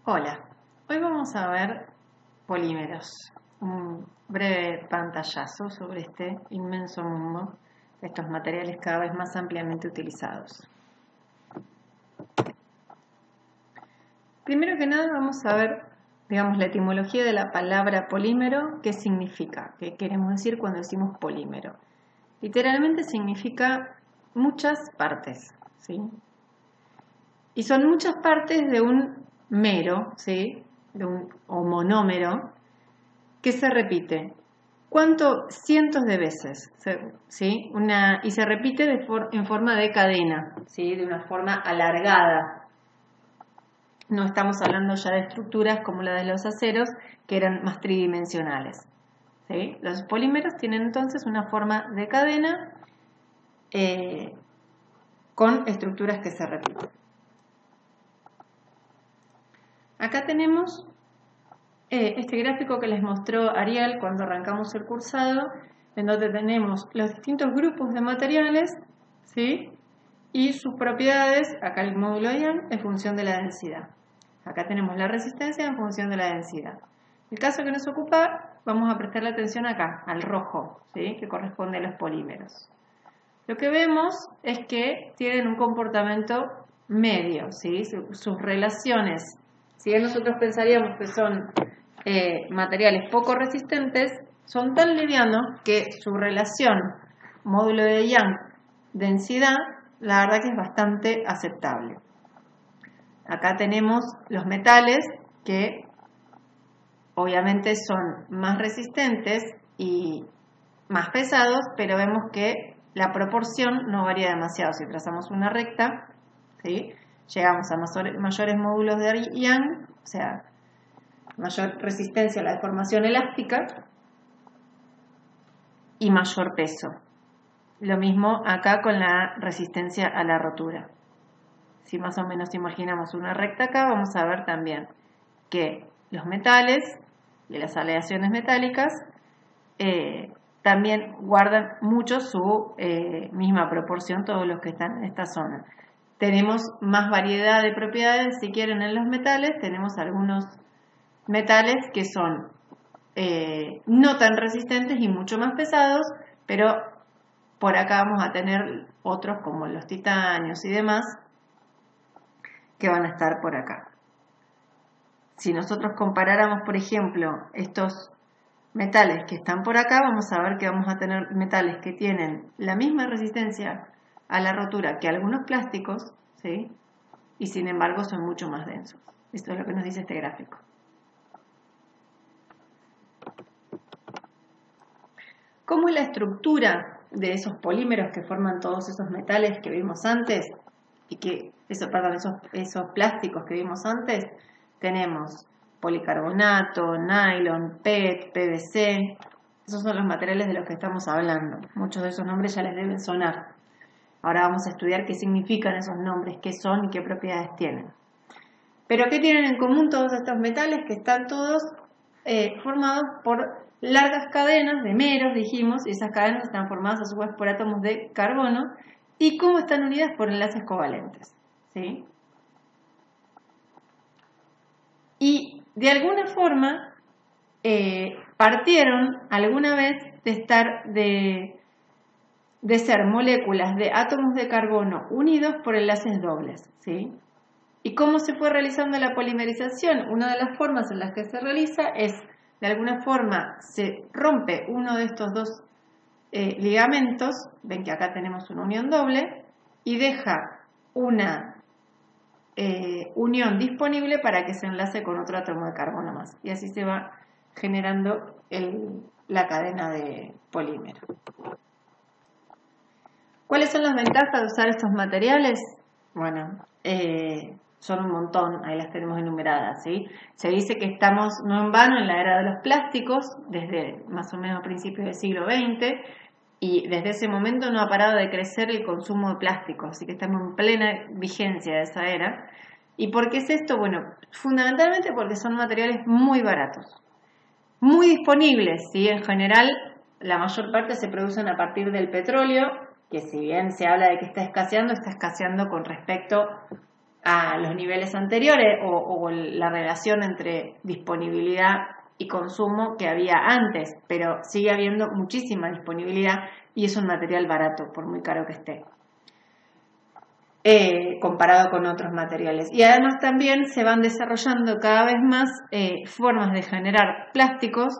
Hola, hoy vamos a ver polímeros, un breve pantallazo sobre este inmenso mundo de estos materiales cada vez más ampliamente utilizados. Primero que nada vamos a ver, digamos, la etimología de la palabra polímero, qué significa, qué queremos decir cuando decimos polímero. Literalmente significa muchas partes, ¿sí? Y son muchas partes de un mero, ¿sí? O monómero, que se repite. ¿Cuánto? Cientos de veces, ¿sí? Y se repite en forma de cadena, ¿sí? De una forma alargada. No estamos hablando ya de estructuras como la de los aceros, que eran más tridimensionales, ¿sí? Los polímeros tienen entonces una forma de cadena con estructuras que se repiten. Acá tenemos este gráfico que les mostró Ariel cuando arrancamos el cursado, en donde tenemos los distintos grupos de materiales, ¿sí? Y sus propiedades, acá el módulo de Young, en función de la densidad. Acá tenemos la resistencia en función de la densidad. El caso que nos ocupa, vamos a prestarle atención acá, al rojo, ¿sí? Que corresponde a los polímeros. Lo que vemos es que tienen un comportamiento medio, ¿sí? Sus relaciones. Si bien nosotros pensaríamos que son materiales poco resistentes, son tan livianos que su relación módulo de Young densidad, la verdad que es bastante aceptable. Acá tenemos los metales que obviamente son más resistentes y más pesados, pero vemos que la proporción no varía demasiado. Si trazamos una recta, ¿sí? Llegamos a mayores módulos de Young, o sea, mayor resistencia a la deformación elástica y mayor peso. Lo mismo acá con la resistencia a la rotura. Si más o menos imaginamos una recta acá, vamos a ver también que los metales y las aleaciones metálicas también guardan mucho su misma proporción, todos los que están en esta zona. Tenemos más variedad de propiedades, si quieren, en los metales. Tenemos algunos metales que son no tan resistentes y mucho más pesados, pero por acá vamos a tener otros como los titanios y demás que van a estar por acá. Si nosotros comparáramos, por ejemplo, estos metales que están por acá, vamos a ver que vamos a tener metales que tienen la misma resistencia a la rotura que algunos plásticos, ¿sí? Y sin embargo son mucho más densos. Esto es lo que nos dice este gráfico. ¿Cómo es la estructura de esos polímeros que forman todos esos metales que vimos antes? Esos plásticos que vimos antes. Tenemos policarbonato, nylon, PET, PVC. Esos son los materiales de los que estamos hablando. Muchos de esos nombres ya les deben sonar. Ahora vamos a estudiar qué significan esos nombres, qué son y qué propiedades tienen. Pero ¿qué tienen en común todos estos metales? Que están todos formados por largas cadenas de meros, dijimos, y esas cadenas están formadas a su vez por átomos de carbono. ¿Y cómo están unidas? Por enlaces covalentes, ¿sí? Y de alguna forma partieron alguna vez de ser moléculas de átomos de carbono unidos por enlaces dobles, ¿sí? ¿Y cómo se fue realizando la polimerización? Una de las formas en las que se realiza es, de alguna forma, se rompe uno de estos dos ligamentos, ven que acá tenemos una unión doble, y deja una unión disponible para que se enlace con otro átomo de carbono más. Y así se va generando la cadena de polímero. ¿Cuáles son las ventajas de usar estos materiales? Bueno, son un montón, ahí las tenemos enumeradas, ¿sí? Se dice que estamos no en vano en la era de los plásticos, desde más o menos principios del siglo XX, y desde ese momento no ha parado de crecer el consumo de plásticos, así que estamos en plena vigencia de esa era. ¿Y por qué es esto? Bueno, fundamentalmente porque son materiales muy baratos, muy disponibles, ¿sí? En general, la mayor parte se producen a partir del petróleo, que si bien se habla de que está escaseando con respecto a los niveles anteriores o la relación entre disponibilidad y consumo que había antes, pero sigue habiendo muchísima disponibilidad y es un material barato, por muy caro que esté, comparado con otros materiales. Y además también se van desarrollando cada vez más formas de generar plásticos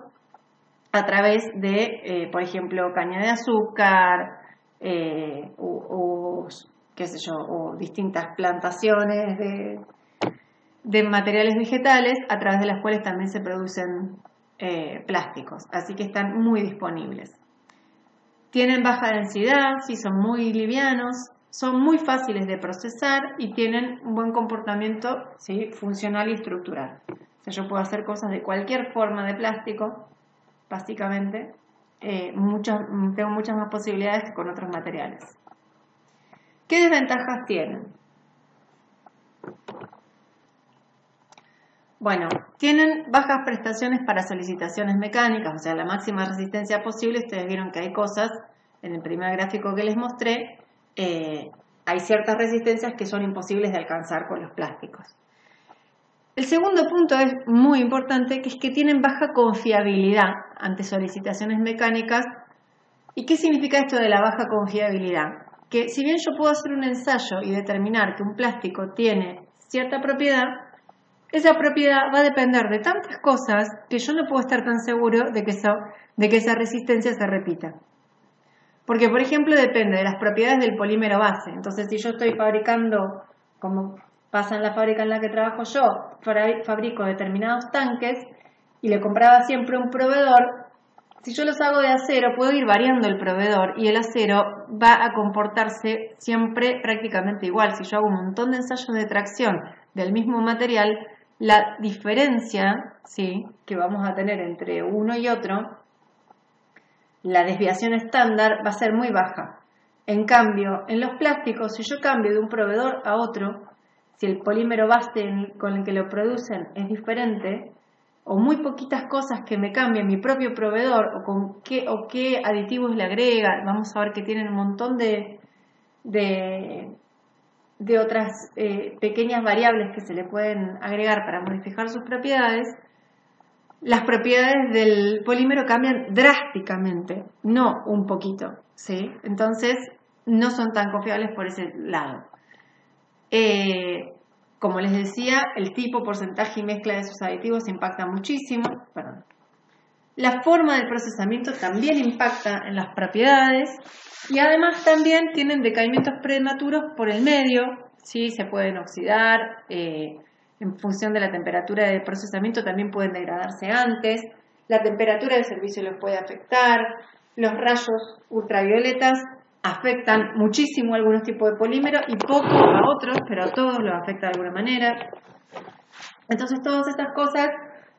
a través de, por ejemplo, caña de azúcar, qué sé yo, o distintas plantaciones de materiales vegetales a través de las cuales también se producen plásticos, así que están muy disponibles. Tienen baja densidad, sí, son muy livianos, son muy fáciles de procesar y tienen un buen comportamiento, ¿sí?, funcional y estructural. O sea, yo puedo hacer cosas de cualquier forma de plástico, básicamente. Tengo muchas más posibilidades que con otros materiales. ¿Qué desventajas tienen? Bueno, tienen bajas prestaciones para solicitaciones mecánicas, o sea, la máxima resistencia posible. Ustedes vieron que hay cosas, en el primer gráfico que les mostré, hay ciertas resistencias que son imposibles de alcanzar con los plásticos. El segundo punto es muy importante, que es que tienen baja confiabilidad ante solicitaciones mecánicas. ¿Y qué significa esto de la baja confiabilidad? Que si bien yo puedo hacer un ensayo y determinar que un plástico tiene cierta propiedad, esa propiedad va a depender de tantas cosas que yo no puedo estar tan seguro de que esa resistencia se repita. Porque, por ejemplo, depende de las propiedades del polímero base. Entonces, si yo estoy fabricando, como pasa en la fábrica en la que trabajo yo, fabrico determinados tanques y le compraba siempre un proveedor, si yo los hago de acero, puedo ir variando el proveedor y el acero va a comportarse siempre prácticamente igual. Si yo hago un montón de ensayos de tracción del mismo material, la diferencia, ¿sí?, que vamos a tener entre uno y otro, la desviación estándar va a ser muy baja. En cambio, en los plásticos, si yo cambio de un proveedor a otro, si el polímero base con el que lo producen es diferente, o muy poquitas cosas que me cambien mi propio proveedor, o qué aditivos le agrega, vamos a ver que tienen un montón de otras pequeñas variables que se le pueden agregar para modificar sus propiedades. Las propiedades del polímero cambian drásticamente, no un poquito, ¿sí? Entonces, no son tan confiables por ese lado. Como les decía, el tipo, porcentaje y mezcla de sus aditivos impacta muchísimo. Perdón. La forma del procesamiento también impacta en las propiedades y además también tienen decaimientos prematuros por el medio, ¿sí? Se pueden oxidar, en función de la temperatura de procesamiento también pueden degradarse antes, la temperatura del servicio los puede afectar, los rayos ultravioletas afectan muchísimo a algunos tipos de polímero y poco a otros, pero a todos los afecta de alguna manera. Entonces todas estas cosas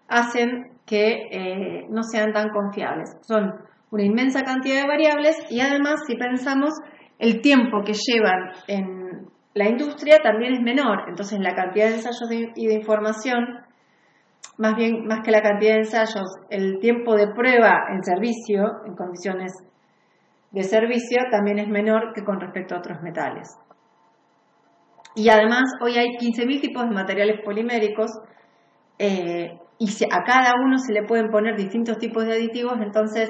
hacen que no sean tan confiables. Son una inmensa cantidad de variables y además, si pensamos, el tiempo que llevan en la industria también es menor. Entonces la cantidad de ensayos y de información, más que la cantidad de ensayos, el tiempo de prueba en servicio, en condiciones de servicio, también es menor que con respecto a otros metales. Y además hoy hay 15.000 tipos de materiales poliméricos y a cada uno se le pueden poner distintos tipos de aditivos, entonces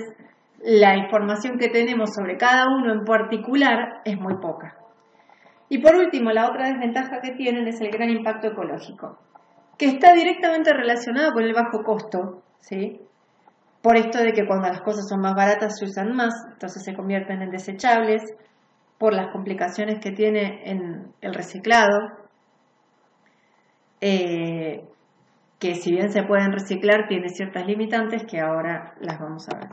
la información que tenemos sobre cada uno en particular es muy poca. Y por último, la otra desventaja que tienen es el gran impacto ecológico, que está directamente relacionado con el bajo costo, ¿sí? Por esto de que cuando las cosas son más baratas se usan más, entonces se convierten en desechables, por las complicaciones que tiene en el reciclado, que si bien se pueden reciclar, tiene ciertas limitantes que ahora las vamos a ver.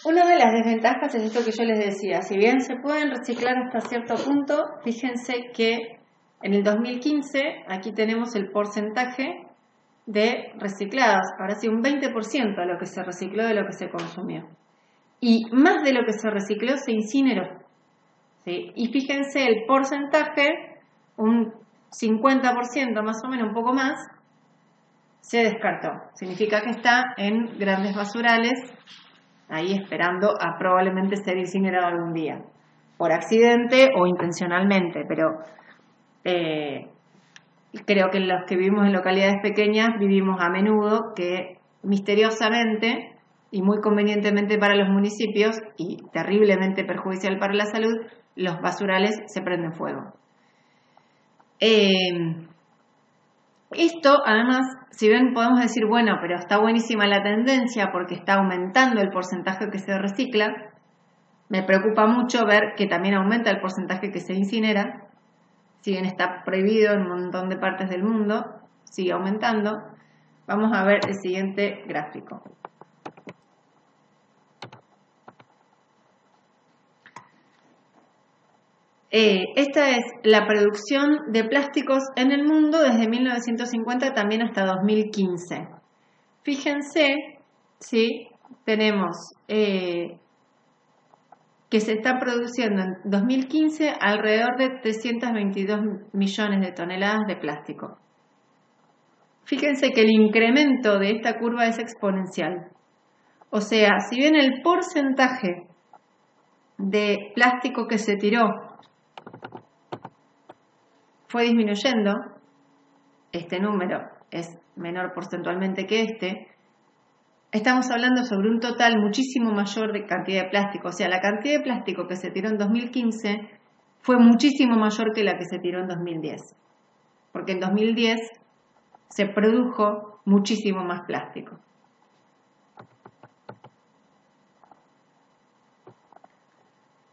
Una de las desventajas es esto que yo les decía, si bien se pueden reciclar hasta cierto punto, fíjense que en el 2015 aquí tenemos el porcentaje de reciclados, ahora sí un 20% de lo que se recicló de lo que se consumió. Y más de lo que se recicló se incineró, ¿sí? Y fíjense el porcentaje, un 50% más o menos, un poco más, se descartó. Significa que está en grandes basurales ahí esperando a probablemente ser incinerado algún día, por accidente o intencionalmente, pero creo que los que vivimos en localidades pequeñas vivimos a menudo que misteriosamente y muy convenientemente para los municipios y terriblemente perjudicial para la salud, los basurales se prenden fuego. Esto, además, si bien podemos decir, bueno, pero está buenísima la tendencia porque está aumentando el porcentaje que se recicla, me preocupa mucho ver que también aumenta el porcentaje que se incinera, si bien está prohibido en un montón de partes del mundo, sigue aumentando. Vamos a ver el siguiente gráfico. Esta es la producción de plásticos en el mundo desde 1950 también hasta 2015. Fíjense, ¿sí? Tenemos que se está produciendo en 2015 alrededor de 322 millones de toneladas de plástico. Fíjense que el incremento de esta curva es exponencial. O sea, si bien el porcentaje de plástico que se tiró fue disminuyendo, este número es menor porcentualmente que este, estamos hablando sobre un total muchísimo mayor de cantidad de plástico. O sea, la cantidad de plástico que se tiró en 2015 fue muchísimo mayor que la que se tiró en 2010. Porque en 2010 se produjo muchísimo más plástico.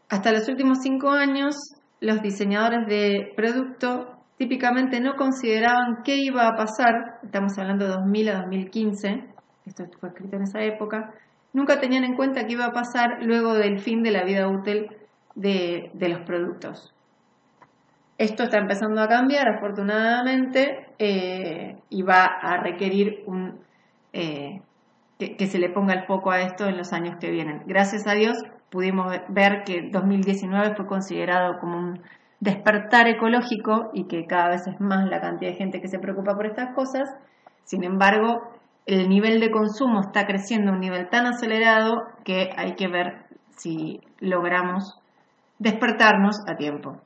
Hasta los últimos 5 años, los diseñadores de producto típicamente no consideraban qué iba a pasar, estamos hablando de 2000 a 2015, esto fue escrito en esa época, nunca tenían en cuenta qué iba a pasar luego del fin de la vida útil de los productos. Esto está empezando a cambiar, afortunadamente, y va a requerir que se le ponga el foco a esto en los años que vienen. Gracias a Dios pudimos ver que 2019 fue considerado como un despertar ecológico y que cada vez es más la cantidad de gente que se preocupa por estas cosas. Sin embargo, el nivel de consumo está creciendo a un nivel tan acelerado que hay que ver si logramos despertarnos a tiempo.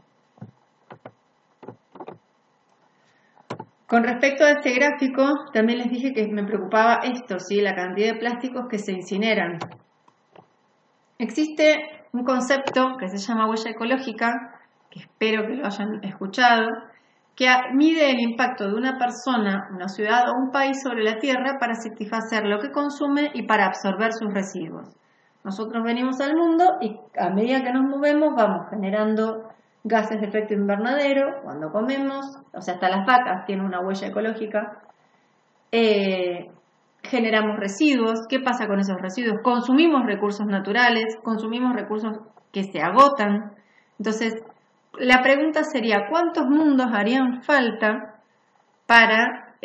Con respecto a este gráfico, también les dije que me preocupaba esto, ¿sí? La cantidad de plásticos que se incineran. Existe un concepto que se llama huella ecológica, que espero que lo hayan escuchado, que mide el impacto de una persona, una ciudad o un país sobre la Tierra para satisfacer lo que consume y para absorber sus residuos. Nosotros venimos al mundo y a medida que nos movemos vamos generando gases de efecto invernadero cuando comemos, o sea, hasta las vacas tienen una huella ecológica. Generamos residuos. ¿Qué pasa con esos residuos? Consumimos recursos naturales, consumimos recursos que se agotan. Entonces, la pregunta sería, ¿cuántos mundos harían falta para,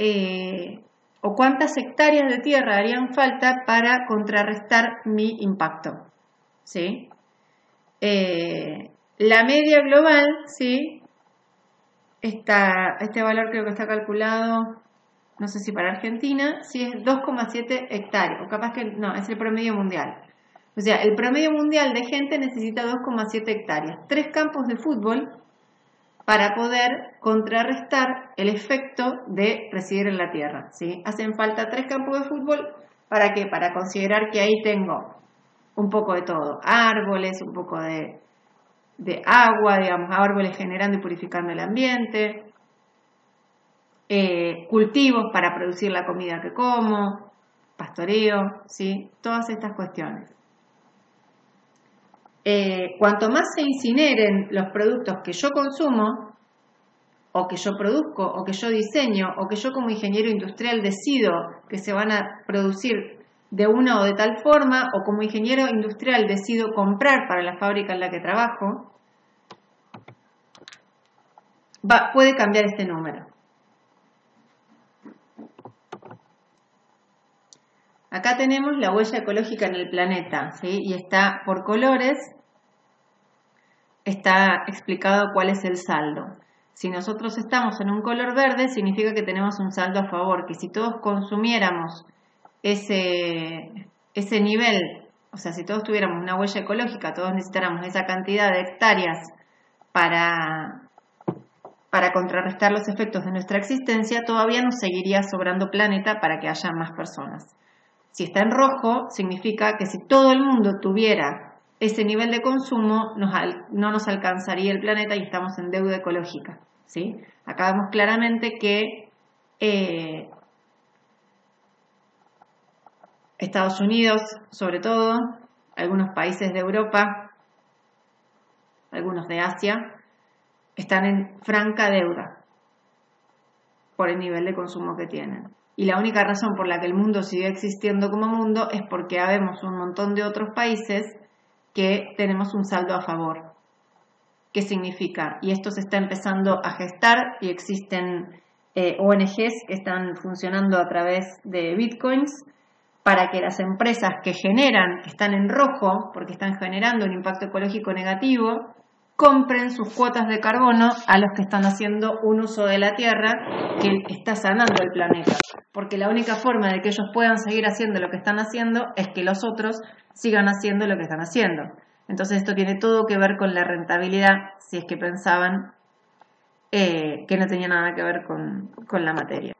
o cuántas hectáreas de tierra harían falta para contrarrestar mi impacto? ¿Sí? La media global, ¿sí? Este valor creo que está calculado, no sé si para Argentina, sí es 2,7 hectáreas, o capaz que no, es el promedio mundial. O sea, el promedio mundial de gente necesita 2,7 hectáreas, 3 campos de fútbol para poder contrarrestar el efecto de residir en la tierra, ¿sí? Hacen falta 3 campos de fútbol, ¿para qué? Para considerar que ahí tengo un poco de todo, árboles, un poco de agua, digamos, árboles generando y purificando el ambiente, cultivos para producir la comida que como, pastoreo, ¿sí? Todas estas cuestiones. Cuanto más se incineren los productos que yo consumo, o que yo produzco, o que yo diseño, o que yo como ingeniero industrial decido que se van a producir de una o de tal forma, o como ingeniero industrial decido comprar para la fábrica en la que trabajo, puede cambiar este número. Acá tenemos la huella ecológica en el planeta, ¿sí? Y está por colores, está explicado cuál es el saldo. Si nosotros estamos en un color verde, significa que tenemos un saldo a favor, que si todos consumiéramos ese nivel o sea, si todos tuviéramos una huella ecológica, todos necesitáramos esa cantidad de hectáreas para contrarrestar los efectos de nuestra existencia, todavía nos seguiría sobrando planeta para que haya más personas. Si está en rojo, significa que si todo el mundo tuviera ese nivel de consumo, no nos alcanzaría el planeta y estamos en deuda ecológica, ¿sí? Acá vemos claramente que Estados Unidos, sobre todo, algunos países de Europa, algunos de Asia, están en franca deuda por el nivel de consumo que tienen. Y la única razón por la que el mundo sigue existiendo como mundo es porque habemos un montón de otros países que tenemos un saldo a favor. ¿Qué significa? Y esto se está empezando a gestar y existen ONGs que están funcionando a través de bitcoins para que las empresas que están en rojo, porque están generando un impacto ecológico negativo, compren sus cuotas de carbono a los que están haciendo un uso de la tierra que está sanando el planeta. Porque la única forma de que ellos puedan seguir haciendo lo que están haciendo es que los otros sigan haciendo lo que están haciendo. Entonces esto tiene todo que ver con la rentabilidad, si es que pensaban que no tenía nada que ver con la materia.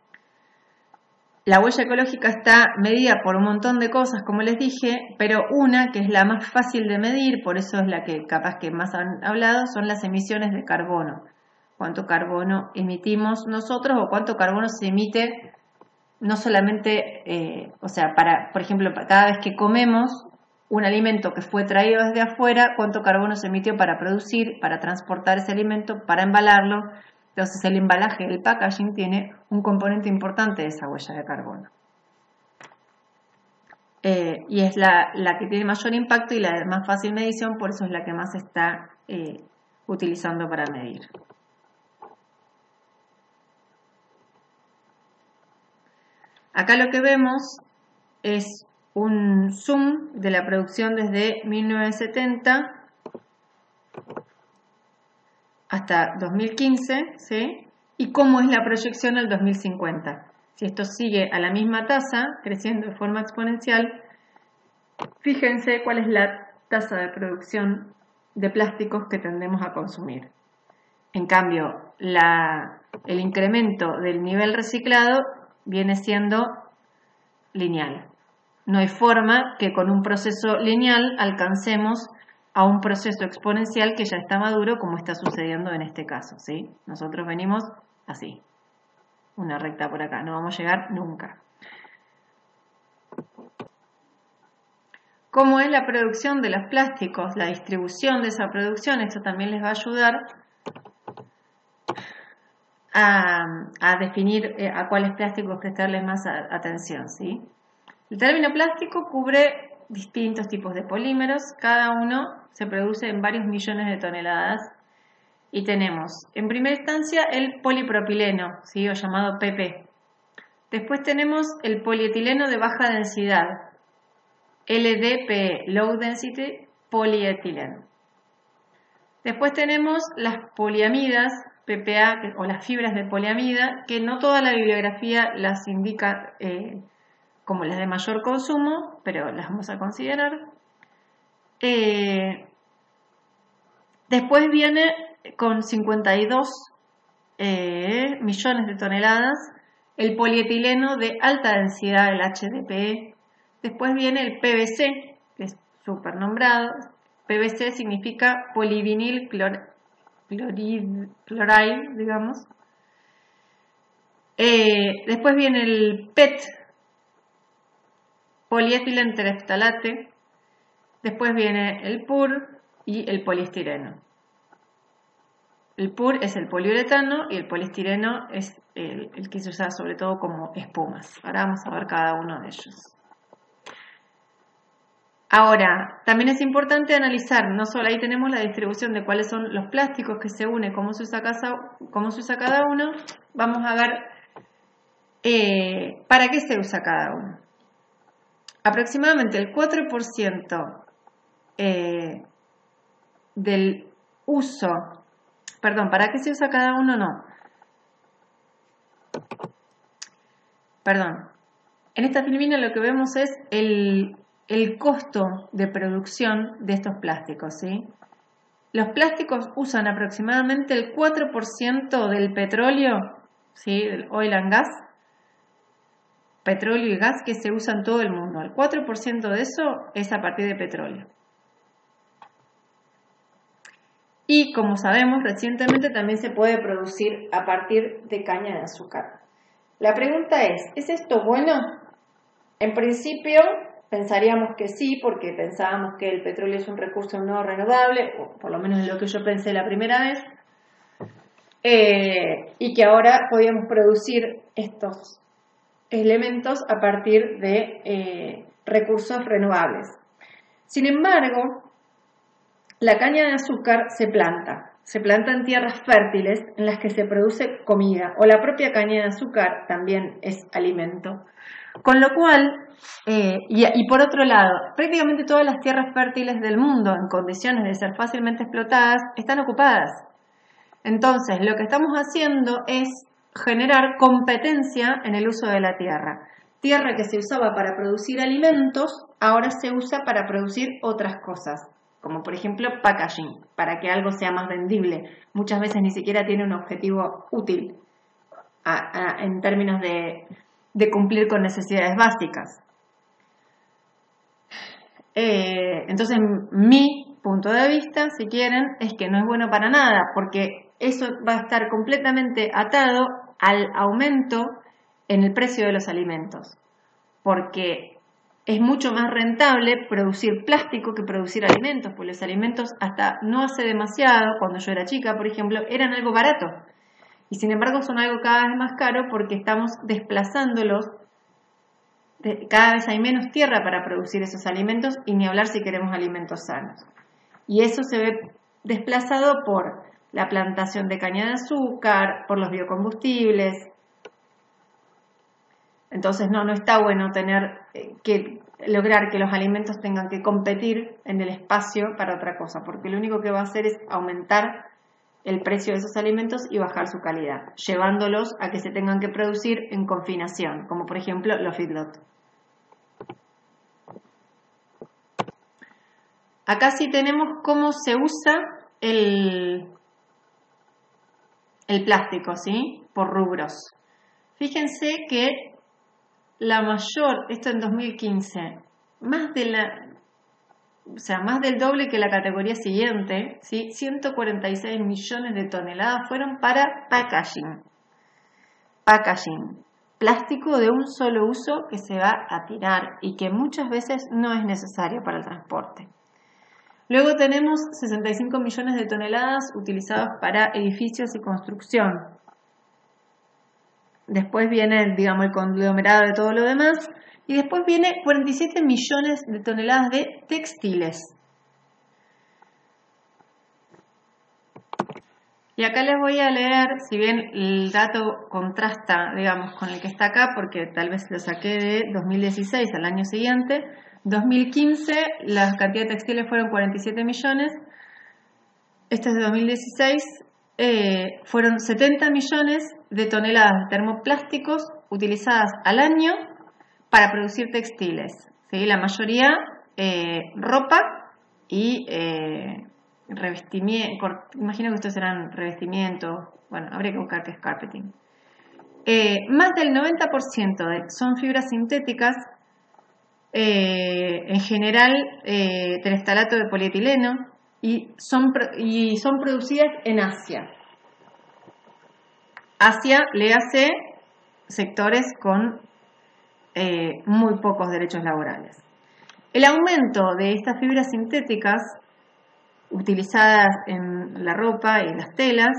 La huella ecológica está medida por un montón de cosas, como les dije, pero una que es la más fácil de medir, por eso es la que capaz que más han hablado, son las emisiones de carbono. Cuánto carbono emitimos nosotros o cuánto carbono se emite, no solamente, por ejemplo, cada vez que comemos un alimento que fue traído desde afuera, cuánto carbono se emitió para producir, para transportar ese alimento, para embalarlo. Entonces el embalaje, el packaging, tiene un componente importante de esa huella de carbono. Y es la que tiene mayor impacto y la de más fácil medición, por eso es la que más se está utilizando para medir. Acá lo que vemos es un zoom de la producción desde 1970 hasta 2015, ¿sí? Y cómo es la proyección al 2050. Si esto sigue a la misma tasa, creciendo de forma exponencial, fíjense cuál es la tasa de producción de plásticos que tendemos a consumir. En cambio, el incremento del nivel reciclado viene siendo lineal. No hay forma que con un proceso lineal alcancemos a un proceso exponencial que ya está maduro, como está sucediendo en este caso, ¿sí? Nosotros venimos así, una recta por acá, no vamos a llegar nunca. ¿Cómo es la producción de los plásticos? La distribución de esa producción, esto también les va a ayudar a definir a cuáles plásticos prestarles más atención, ¿sí? El término plástico cubre distintos tipos de polímeros, cada uno se produce en varios millones de toneladas y tenemos en primera instancia el polipropileno, ¿sí? O llamado PP. Después tenemos el polietileno de baja densidad, LDPE, Low Density Polyethylene. Después tenemos las poliamidas, PPA, o las fibras de poliamida, que no toda la bibliografía las indica como las de mayor consumo, pero las vamos a considerar. Después viene con 52 millones de toneladas el polietileno de alta densidad, el HDPE. Después viene el PVC, que es súper nombrado. PVC significa polivinil chloride, digamos. Después viene el PET, polietileno tereftalate. Después viene el PUR y el poliestireno. El PUR es el poliuretano y el poliestireno es el que se usa sobre todo como espumas. Ahora vamos a ver cada uno de ellos. Ahora, también es importante analizar, no solo ahí tenemos la distribución de cuáles son los plásticos que se unen, cómo se usa cada uno, vamos a ver para qué se usa cada uno. Aproximadamente el 4% del uso, perdón, ¿para qué se usa cada uno? No. Perdón. En esta filmina lo que vemos es el el costo de producción de estos plásticos, ¿sí? Los plásticos usan aproximadamente el 4% del petróleo, ¿sí? Del oil and gas, petróleo y gas que se usa en todo el mundo. El 4% de eso es a partir de petróleo. Y como sabemos, recientemente también se puede producir a partir de caña de azúcar. La pregunta ¿es esto bueno? En principio pensaríamos que sí, porque pensábamos que el petróleo es un recurso no renovable, o por lo menos es lo que yo pensé la primera vez, y que ahora podíamos producir estos elementos a partir de recursos renovables. Sin embargo, la caña de azúcar se planta en tierras fértiles en las que se produce comida, o la propia caña de azúcar también es alimento. Con lo cual, y por otro lado, prácticamente todas las tierras fértiles del mundo en condiciones de ser fácilmente explotadas están ocupadas. Entonces, lo que estamos haciendo es generar competencia en el uso de la tierra. Tierra que se usaba para producir alimentos, ahora se usa para producir otras cosas, como por ejemplo packaging, para que algo sea más vendible. Muchas veces ni siquiera tiene un objetivo útil en términos de cumplir con necesidades básicas. Entonces, mi punto de vista, si quieren, es que no es bueno para nada, porque eso va a estar completamente atado al aumento en el precio de los alimentos, porque es mucho más rentable producir plástico que producir alimentos, porque los alimentos hasta no hace demasiado, cuando yo era chica, por ejemplo, eran algo barato, y sin embargo son algo cada vez más caro porque estamos desplazándolos. Cada vez hay menos tierra para producir esos alimentos y ni hablar si queremos alimentos sanos. Y eso se ve desplazado por la plantación de caña de azúcar, por los biocombustibles. Entonces no está bueno tener que lograr que los alimentos tengan que competir en el espacio para otra cosa, porque lo único que va a hacer es aumentar el precio de esos alimentos y bajar su calidad, llevándolos a que se tengan que producir en confinación, como por ejemplo los feedlots. Acá sí tenemos cómo se usa el plástico, ¿sí? Por rubros. Fíjense que la mayor, esto en 2015, más del doble que la categoría siguiente, ¿sí? 146 millones de toneladas fueron para packaging. Packaging. Plástico de un solo uso que se va a tirar y que muchas veces no es necesario para el transporte. Luego tenemos 65 millones de toneladas utilizadas para edificios y construcción. Después viene, digamos, el conglomerado de todo lo demás. Y después viene 47 millones de toneladas de textiles. Y acá les voy a leer, si bien el dato contrasta, digamos, con el que está acá, porque tal vez lo saqué de 2016 al año siguiente. 2015 la cantidad de textiles fueron 47 millones, este es de 2016, fueron 70 millones de toneladas de termoplásticos utilizadas al año para producir textiles, ¿sí? La mayoría ropa y revestimiento, imagino que estos serán revestimientos, bueno, habría que buscar qué es carpeting. Más del 90% son fibras sintéticas, en general terestalato de polietileno, y son producidas en Asia. Asia, léase, sectores con muy pocos derechos laborales. El aumento de estas fibras sintéticas utilizadas en la ropa y las telas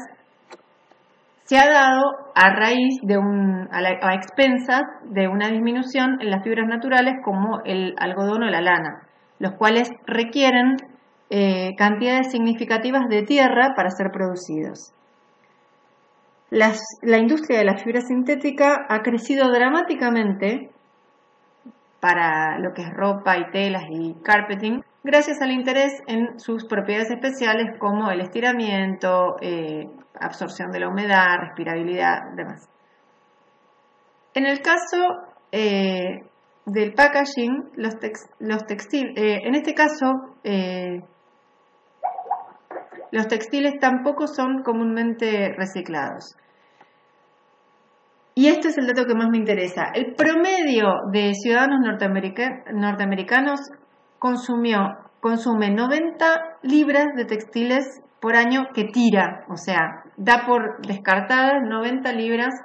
se ha dado a raíz de a expensas de una disminución en las fibras naturales como el algodón o la lana, los cuales requieren cantidades significativas de tierra para ser producidos. La industria de la fibra sintética ha crecido dramáticamente para lo que es ropa y telas y carpeting, gracias al interés en sus propiedades especiales como el estiramiento, absorción de la humedad, respirabilidad, demás. En el caso del packaging, los textiles, en este caso, los textiles tampoco son comúnmente reciclados. Y este es el dato que más me interesa. El promedio de ciudadanos norteamericanos consume 90 libras de textiles por año que tira, o sea, da por descartadas 90 libras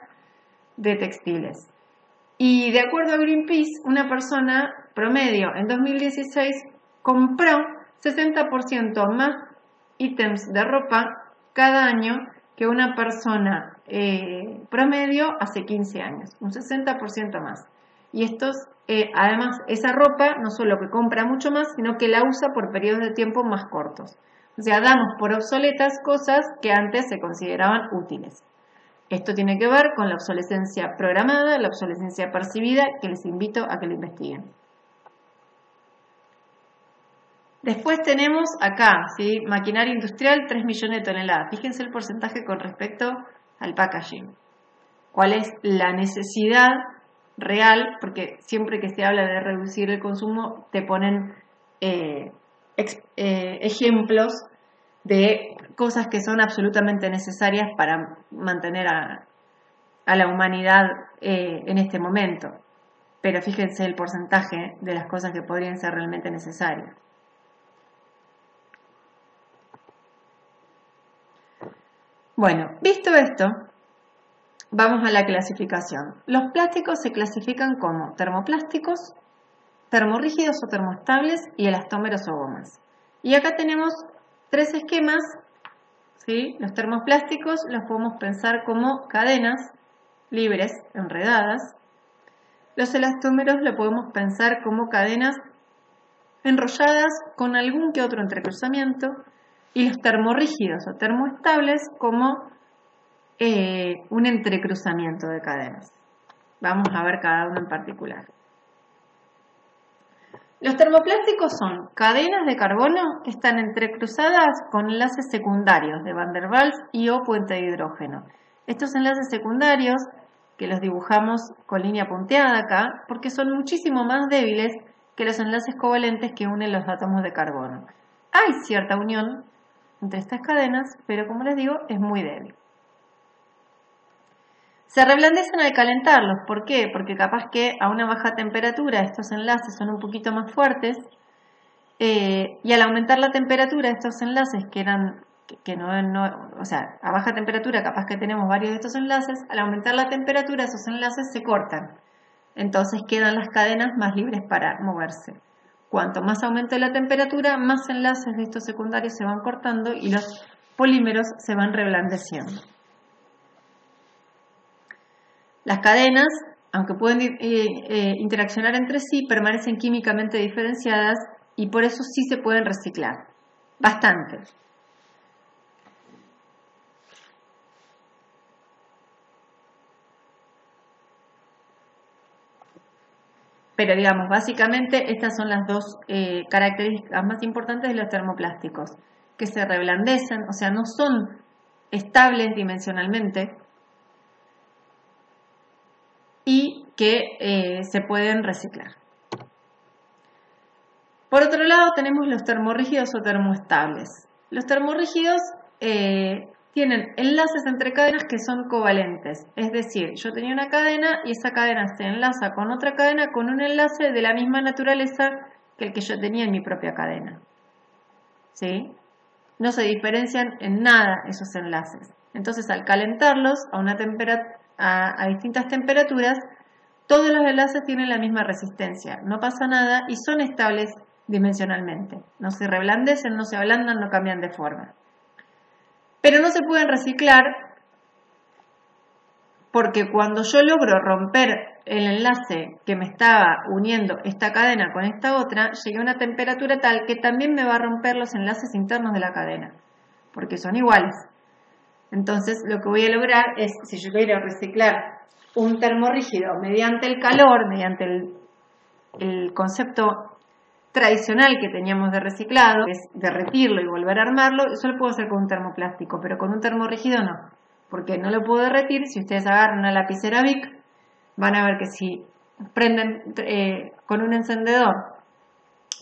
de textiles. Y de acuerdo a Greenpeace, una persona promedio en 2016 compró 60% más ítems de ropa cada año que una persona promedio hace 15 años, un 60% más. Y además, esa ropa no solo que compra mucho más, sino que la usa por periodos de tiempo más cortos. O sea, damos por obsoletas cosas que antes se consideraban útiles. Esto tiene que ver con la obsolescencia programada, la obsolescencia percibida, que les invito a que lo investiguen. Después tenemos acá, ¿sí? Maquinaria industrial, 3 millones de toneladas. Fíjense el porcentaje con respecto al packaging. ¿Cuál es la necesidad real? Porque siempre que se habla de reducir el consumo, te ponen ejemplos de cosas que son absolutamente necesarias para mantener a la humanidad en este momento. Pero fíjense el porcentaje de las cosas que podrían ser realmente necesarias. Bueno, visto esto, vamos a la clasificación. Los plásticos se clasifican como termoplásticos, termorrígidos o termoestables y elastómeros o gomas. Y acá tenemos 3 esquemas, ¿sí? Los termoplásticos los podemos pensar como cadenas libres, enredadas. Los elastómeros lo podemos pensar como cadenas enrolladas con algún que otro entrecruzamiento. Y los termorrígidos o termoestables como un entrecruzamiento de cadenas. Vamos a ver cada uno en particular. Los termoplásticos son cadenas de carbono que están entrecruzadas con enlaces secundarios de Van der Waals y o puente de hidrógeno. Estos enlaces secundarios, que los dibujamos con línea punteada acá, porque son muchísimo más débiles que los enlaces covalentes que unen los átomos de carbono. Hay cierta unión entre estas cadenas, pero como les digo, es muy débil. Se reblandecen al calentarlos. ¿Por qué? Porque capaz que a una baja temperatura estos enlaces son un poquito más fuertes y al aumentar la temperatura estos enlaces o sea, a baja temperatura capaz que tenemos varios de estos enlaces, al aumentar la temperatura esos enlaces se cortan. Entonces quedan las cadenas más libres para moverse. Cuanto más aumente la temperatura, más enlaces de estos secundarios se van cortando y los polímeros se van reblandeciendo. Las cadenas, aunque pueden interaccionar entre sí, permanecen químicamente diferenciadas y por eso sí se pueden reciclar. Bastante. Pero digamos, básicamente estas son las dos características más importantes de los termoplásticos, que se reblandecen, o sea, no son estables dimensionalmente y que se pueden reciclar. Por otro lado tenemos los termorrígidos o termoestables. Los termorrígidos tienen enlaces entre cadenas que son covalentes, es decir, yo tenía una cadena y esa cadena se enlaza con otra cadena con un enlace de la misma naturaleza que el que yo tenía en mi propia cadena. ¿Sí? No se diferencian en nada esos enlaces. Entonces, al calentarlos a distintas temperaturas, todos los enlaces tienen la misma resistencia, no pasa nada y son estables dimensionalmente. No se reblandecen, no se ablandan, no cambian de forma. Pero no se pueden reciclar porque cuando yo logro romper el enlace que me estaba uniendo esta cadena con esta otra, llegué a una temperatura tal que también me va a romper los enlaces internos de la cadena, porque son iguales. Entonces lo que voy a lograr es, si yo quiero reciclar un termorrígido mediante el calor, mediante el concepto tradicional que teníamos de reciclado, que es derretirlo y volver a armarlo, eso lo puedo hacer con un termoplástico, pero con un termorrígido no, porque no lo puedo derretir. Si ustedes agarran una lapicera Bic, van a ver que si prenden con un encendedor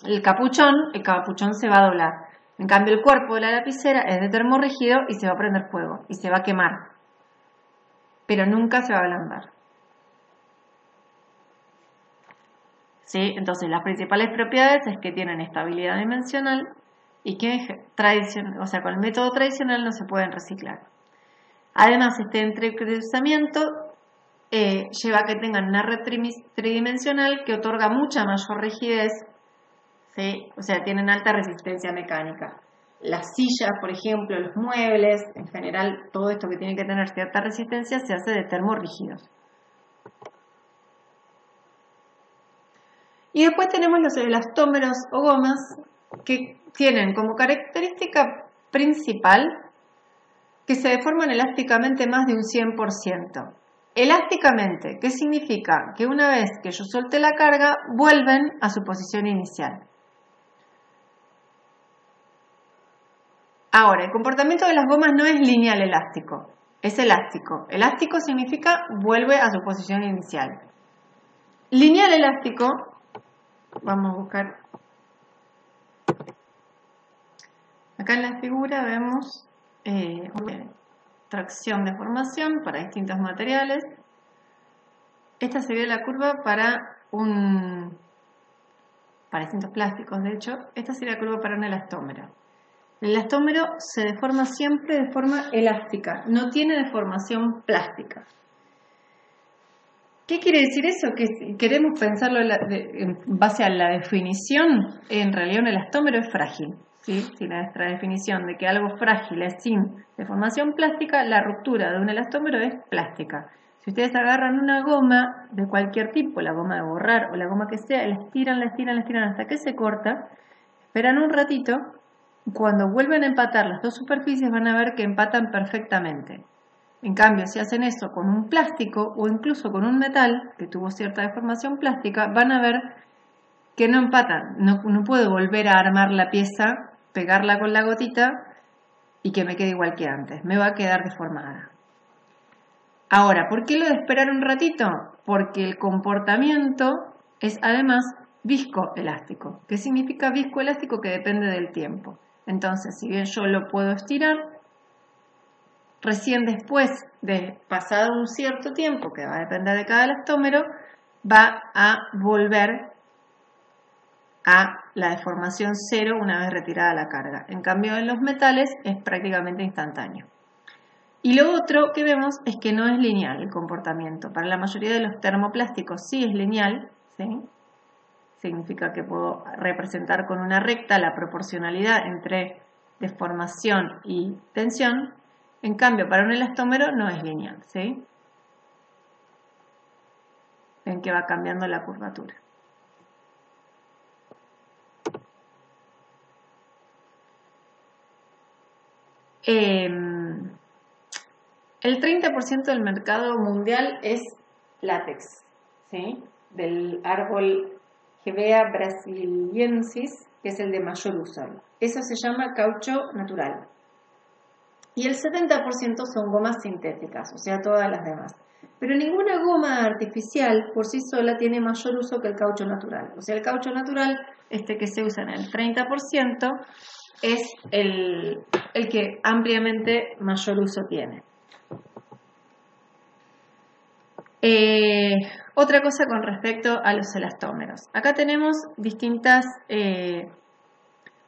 el capuchón se va a doblar. En cambio, el cuerpo de la lapicera es de termorrígido y se va a prender fuego y se va a quemar, pero nunca se va a ablandar. ¿Sí? Entonces, las principales propiedades es que tienen estabilidad dimensional y que con el método tradicional no se pueden reciclar. Además, este entrecruzamiento lleva a que tengan una red tridimensional que otorga mucha mayor rigidez, ¿sí? O sea, tienen alta resistencia mecánica. Las sillas, por ejemplo, los muebles, en general, todo esto que tiene que tener cierta resistencia se hace de termorrígidos. Y después tenemos los elastómeros o gomas que tienen como característica principal que se deforman elásticamente más de un 100%. Elásticamente, ¿qué significa? Que una vez que yo suelte la carga, vuelven a su posición inicial. Ahora, el comportamiento de las gomas no es lineal elástico, es elástico. Elástico significa vuelve a su posición inicial. Lineal elástico, vamos a buscar. Acá en la figura vemos tracción de formación para distintos materiales. Esta sería la curva para distintos plásticos, de hecho. Esta sería la curva para un elastómero. El elastómero se deforma siempre de forma elástica, no tiene deformación plástica. ¿Qué quiere decir eso? Que si queremos pensarlo en base a la definición, en realidad un elastómero es frágil. ¿Sí? Si nuestra definición de que algo frágil es sin deformación plástica, la ruptura de un elastómero es plástica. Si ustedes agarran una goma de cualquier tipo, la goma de borrar o la goma que sea, la estiran hasta que se corta, esperan un ratito, cuando vuelven a empatar las dos superficies van a ver que empatan perfectamente. En cambio, si hacen eso con un plástico o incluso con un metal que tuvo cierta deformación plástica, van a ver que no empatan. No puedo volver a armar la pieza, pegarla con la gotita y que me quede igual que antes. Me va a quedar deformada. Ahora, ¿por qué lo de esperar un ratito? Porque el comportamiento es además viscoelástico. ¿Qué significa viscoelástico? Que depende del tiempo. Entonces, si bien yo lo puedo estirar, recién después de pasado un cierto tiempo, que va a depender de cada elastómero, va a volver a la deformación cero una vez retirada la carga. En cambio, en los metales es prácticamente instantáneo. Y lo otro que vemos es que no es lineal el comportamiento. Para la mayoría de los termoplásticos sí es lineal, ¿sí? Significa que puedo representar con una recta la proporcionalidad entre deformación y tensión. En cambio, para un elastómero no es lineal, ¿sí? Ven que va cambiando la curvatura. El 30% del mercado mundial es látex, ¿sí? Del árbol Hevea brasiliensis, que es el de mayor uso. Eso se llama caucho natural. Y el 70% son gomas sintéticas, o sea, todas las demás. Pero ninguna goma artificial por sí sola tiene mayor uso que el caucho natural. O sea, el caucho natural, este que se usa en el 30%, es el que ampliamente mayor uso tiene. Otra cosa con respecto a los elastómeros. Acá tenemos distintos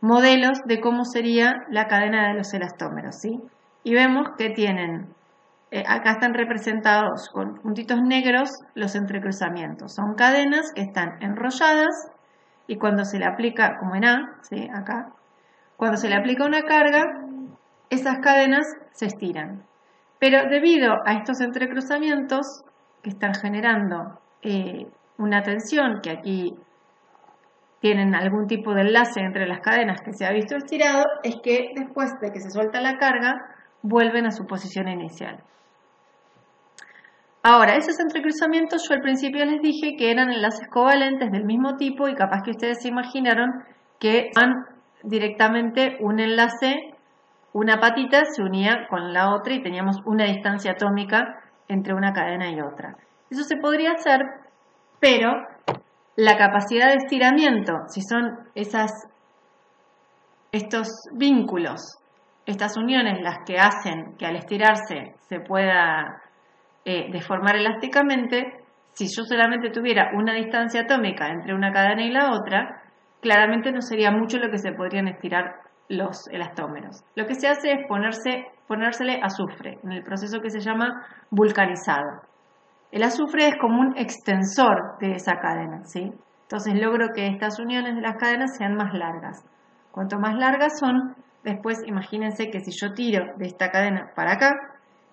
modelos de cómo sería la cadena de los elastómeros, ¿sí? Y vemos que tienen, acá están representados con puntitos negros los entrecruzamientos. Son cadenas que están enrolladas y cuando se le aplica, como en A, ¿sí? Acá, cuando se le aplica una carga, esas cadenas se estiran. Pero debido a estos entrecruzamientos que están generando una tensión, que aquí tienen algún tipo de enlace entre las cadenas que se ha visto estirado, es que después de que se suelta la carga, vuelven a su posición inicial. Ahora, esos entrecruzamientos yo al principio les dije que eran enlaces covalentes del mismo tipo y capaz que ustedes se imaginaron que van directamente un enlace, una patita se unía con la otra y teníamos una distancia atómica entre una cadena y otra. Eso se podría hacer pero la capacidad de estiramiento, si son estos vínculos, estas uniones las que hacen que al estirarse se pueda deformar elásticamente, si yo solamente tuviera una distancia atómica entre una cadena y la otra, claramente no sería mucho lo que se podrían estirar los elastómeros. Lo que se hace es ponérsele azufre en el proceso que se llama vulcanizado. El azufre es como un extensor de esa cadena, ¿sí? Entonces logro que estas uniones de las cadenas sean más largas. Cuanto más largas son, después imagínense que si yo tiro de esta cadena para acá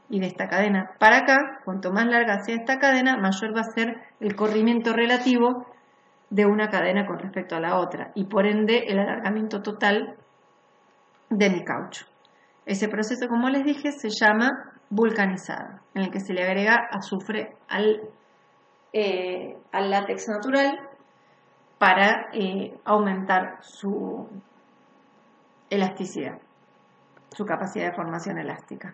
y de esta cadena para acá, cuanto más larga sea esta cadena, mayor va a ser el corrimiento relativo de una cadena con respecto a la otra y por ende el alargamiento total de mi caucho. Ese proceso, como les dije, se llama vulcanizado, en el que se le agrega azufre al látex natural para aumentar su elasticidad, su capacidad de formación elástica.